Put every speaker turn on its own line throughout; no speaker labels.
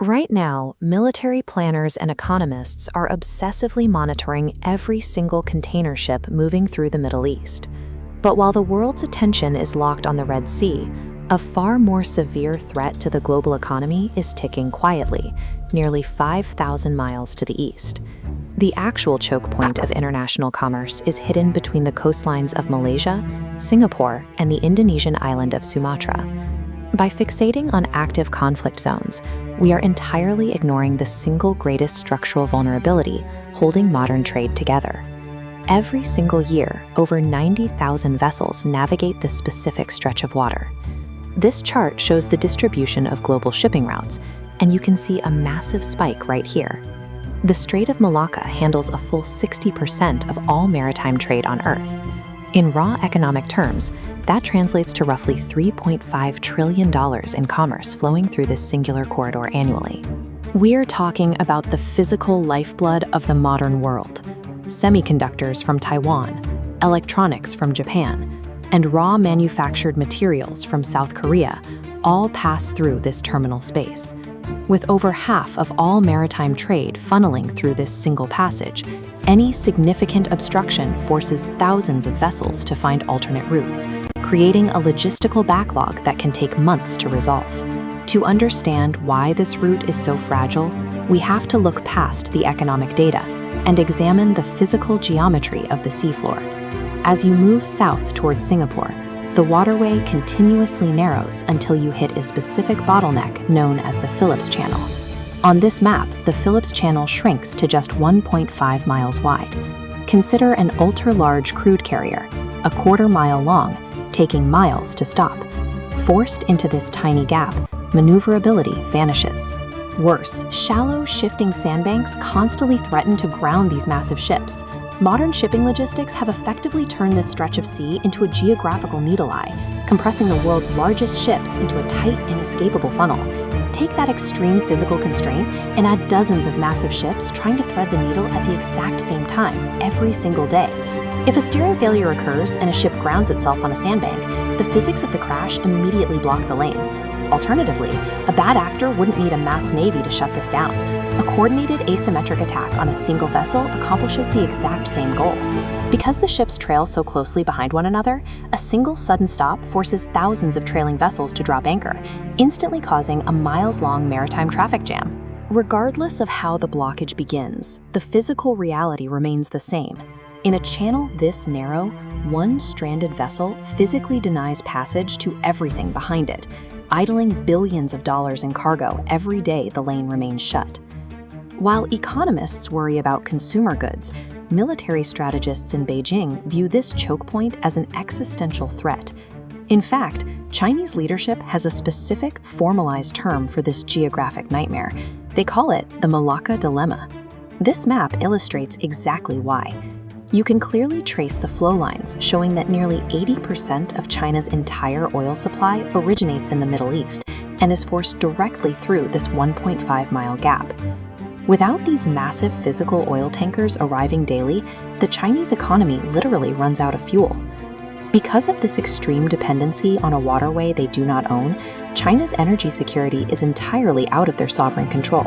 Right now, military planners and economists are obsessively monitoring every single container ship moving through the Middle East. But while the world's attention is locked on the Red Sea, a far more severe threat to the global economy is ticking quietly, nearly 5,000 miles to the east. The actual choke point of international commerce is hidden between the coastlines of Malaysia, Singapore, and the Indonesian island of Sumatra. By fixating on active conflict zones, we are entirely ignoring the single greatest structural vulnerability holding modern trade together. Every single year, over 90,000 vessels navigate this specific stretch of water. This chart shows the distribution of global shipping routes, and you can see a massive spike right here. The Strait of Malacca handles a full 60% of all maritime trade on Earth. In raw economic terms, that translates to roughly $3.5 trillion in commerce flowing through this singular corridor annually. We're talking about the physical lifeblood of the modern world. Semiconductors from Taiwan, electronics from Japan, and raw manufactured materials from South Korea all pass through this terminal space. With over half of all maritime trade funneling through this single passage, any significant obstruction forces thousands of vessels to find alternate routes, creating a logistical backlog that can take months to resolve. To understand why this route is so fragile, we have to look past the economic data and examine the physical geometry of the seafloor. As you move south towards Singapore, the waterway continuously narrows until you hit a specific bottleneck known as the Phillips Channel. On this map, the Phillips Channel shrinks to just 1.5 miles wide. Consider an ultra-large crude carrier, a quarter-mile long, taking miles to stop. Forced into this tiny gap, maneuverability vanishes. Worse, shallow, shifting sandbanks constantly threaten to ground these massive ships. Modern shipping logistics have effectively turned this stretch of sea into a geographical needle eye, compressing the world's largest ships into a tight, inescapable funnel. Take that extreme physical constraint and add dozens of massive ships trying to thread the needle at the exact same time, every single day. If a steering failure occurs and a ship grounds itself on a sandbank, the physics of the crash immediately block the lane. Alternatively, a bad actor wouldn't need a massed navy to shut this down. A coordinated asymmetric attack on a single vessel accomplishes the exact same goal. Because the ships trail so closely behind one another, a single sudden stop forces thousands of trailing vessels to drop anchor, instantly causing a miles-long maritime traffic jam. Regardless of how the blockage begins, the physical reality remains the same. In a channel this narrow, one stranded vessel physically denies passage to everything behind it, idling billions of dollars in cargo every day the lane remains shut. While economists worry about consumer goods, military strategists in Beijing view this choke point as an existential threat. In fact, Chinese leadership has a specific, formalized term for this geographic nightmare. They call it the Malacca Dilemma. This map illustrates exactly why. You can clearly trace the flow lines showing that nearly 80% of China's entire oil supply originates in the Middle East and is forced directly through this 1.5-mile gap. Without these massive physical oil tankers arriving daily, the Chinese economy literally runs out of fuel. Because of this extreme dependency on a waterway they do not own, China's energy security is entirely out of their sovereign control.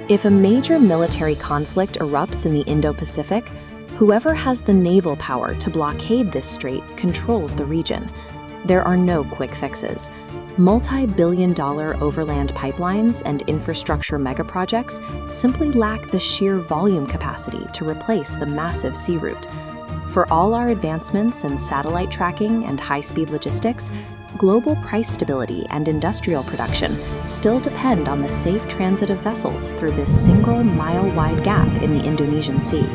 If a major military conflict erupts in the Indo-Pacific, whoever has the naval power to blockade this strait controls the region. There are no quick fixes. Multi-billion-dollar overland pipelines and infrastructure megaprojects simply lack the sheer volume capacity to replace the massive sea route. For all our advancements in satellite tracking and high-speed logistics, global price stability and industrial production still depend on the safe transit of vessels through this single mile-wide gap in the Indonesian Sea.